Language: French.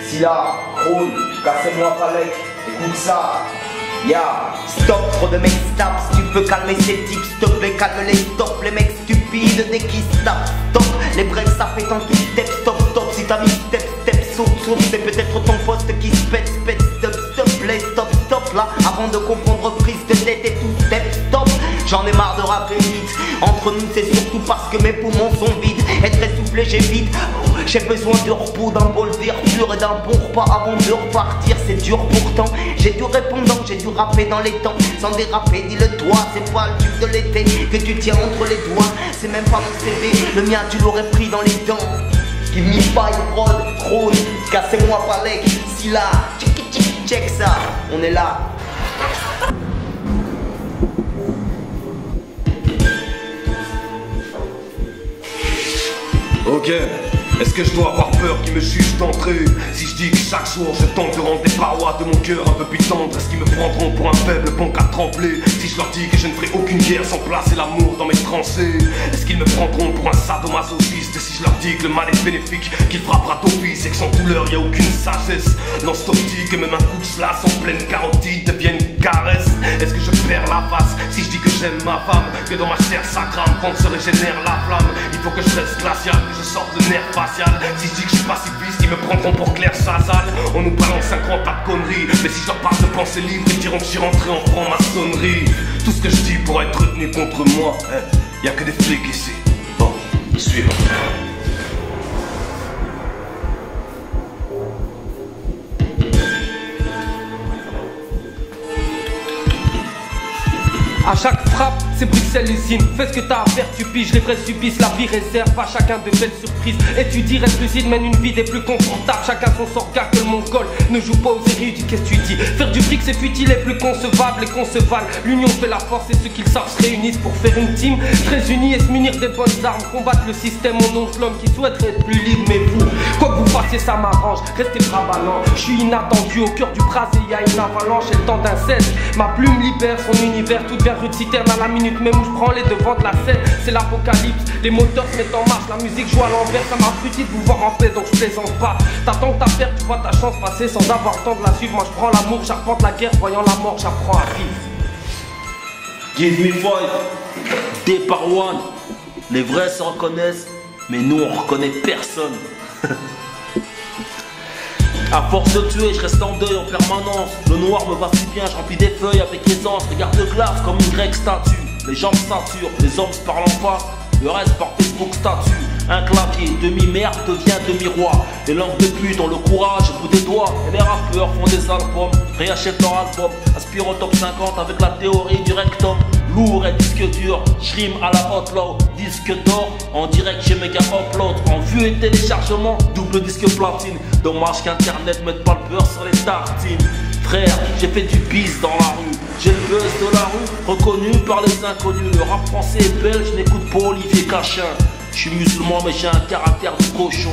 Silla, Krone, cassez-moi Palek, écoute ça. Ya, Stop, trop de mecs snap, si tu peux calmer ces types, s'il te plaît, calme-les, stop, les mecs stupides dès qu'ils snap, stop, les breaks ça fait tant qu'ils step, stop, stop, si t'as mis step, step, saute, c'est peut-être ton poste qui se pète, stop, play, stop, là, avant de comprendre prise de tête et tout, stop, j'en ai marre de rapper vite, entre nous c'est surtout parce que mes poumons sont vides, être essoufflé j'évite, j'ai besoin de repos, d'un bol d'air pur et d'un bon repas avant de repartir, c'est dur pourtant, j'ai du répondant, j'ai dû rapper dans les temps, sans déraper, dis-le-toi, c'est pas le tube de l'été que tu tiens entre les doigts, c'est même pas mon CV, le mien tu l'aurais pris dans les dents. Give me five, prod, Krone, cassez-moi Palek, Silla, check ça, on est là. Ok, est-ce que je dois avoir peur qu'ils me jugent d'entrée? Si je dis que chaque jour je tente de rendre les parois de mon cœur un peu plus tendres, est-ce qu'ils me prendront pour un faible bon qu'à trembler? Si je leur dis que je ne ferai aucune guerre sans placer l'amour dans mes tranchées, est-ce qu'ils me prendront pour un sadomasochiste? Et si je leur dis que le mal est bénéfique, qu'il frappera d'office et que sans douleur y a aucune sagesse, lance-optique et même un coup de slash en pleine carotide devienne une caresse? Est-ce que je perds la face si je dis que j'aime ma femme, que dans ma chair ça crame quand se régénère la flamme? Il faut que je reste glacial, que je sorte le nerf facial. Si je dis que je suis pacifiste, ils me prendront pour Claire Chazal. On nous balance 50 tas de conneries, mais si je leur parle de pensée libre, ils diront que je suis rentré en franc-maçonnerie. Tout ce que je dis pourrait être retenu contre moi, hein. Y'a que des flics ici. Bon, suivant. À chaque frappe, c'est Bruxelles l'usine. Fais ce que t'as à faire, tu piges. Les vrais subissent, la vie réserve à chacun de belles surprises. Étudie, reste lucide, mène une vie des plus confortables. Chacun son sort, car que le mongol ne joue pas aux érudits. Qu'est-ce que tu dis? Faire du fric, c'est futile et plus concevable et concevable. L'union fait la force et ceux qui le savent se réunissent pour faire une team très unie et se munir des bonnes armes. Combattre le système au nom de l'homme qui souhaiterait être plus libre. Mais vous, quoi que vous fassiez, ça m'arrange. Restez bravalant. Je suis inattendu au cœur du brasier, y a une avalanche et le temps d'un cesse. Ma plume libère son univers, tout devient rue de citerne à la minute même où je prends les devants de la scène. C'est l'apocalypse, les moteurs se mettent en marche, la musique joue à l'envers, ça m'a fruité de vous voir en paix donc je plaisante pas. T'attends que ta perte, tu vois ta chance passer sans avoir le temps de la suivre. Moi je prends l'amour, j'arpente la guerre, voyant la mort, j'apprends à vivre. Give me five, D par one. Les vrais se reconnaissent, mais nous on reconnaît personne. À force de tuer, je reste en deuil en permanence. Le noir me va si bien, je remplis des feuilles avec aisance. Regarde le glace comme une grecque statue. Les jambes saturent, les hommes se parlent en face. Le reste par Facebook statut. Un clavier, demi-merde devient demi-roi. Les langues de pute ont le courage au bout des doigts. Et les rappeurs font des albums, réachètent leur album. Aspire au top 50 avec la théorie du rectum. Lourd et disque dur, je rime à la outlaw. Disque d'or, en direct chez Mega Upload. En vue et téléchargement, double disque platine. Dommage qu'internet mette pas le beurre sur les tartines. Frère, j'ai fait du bis dans la rue. J'ai le buzz de la rue, reconnu par les inconnus. Le rap français et belge, n'écoute pas Olivier Cachin. Je suis musulman mais j'ai un caractère de cochon.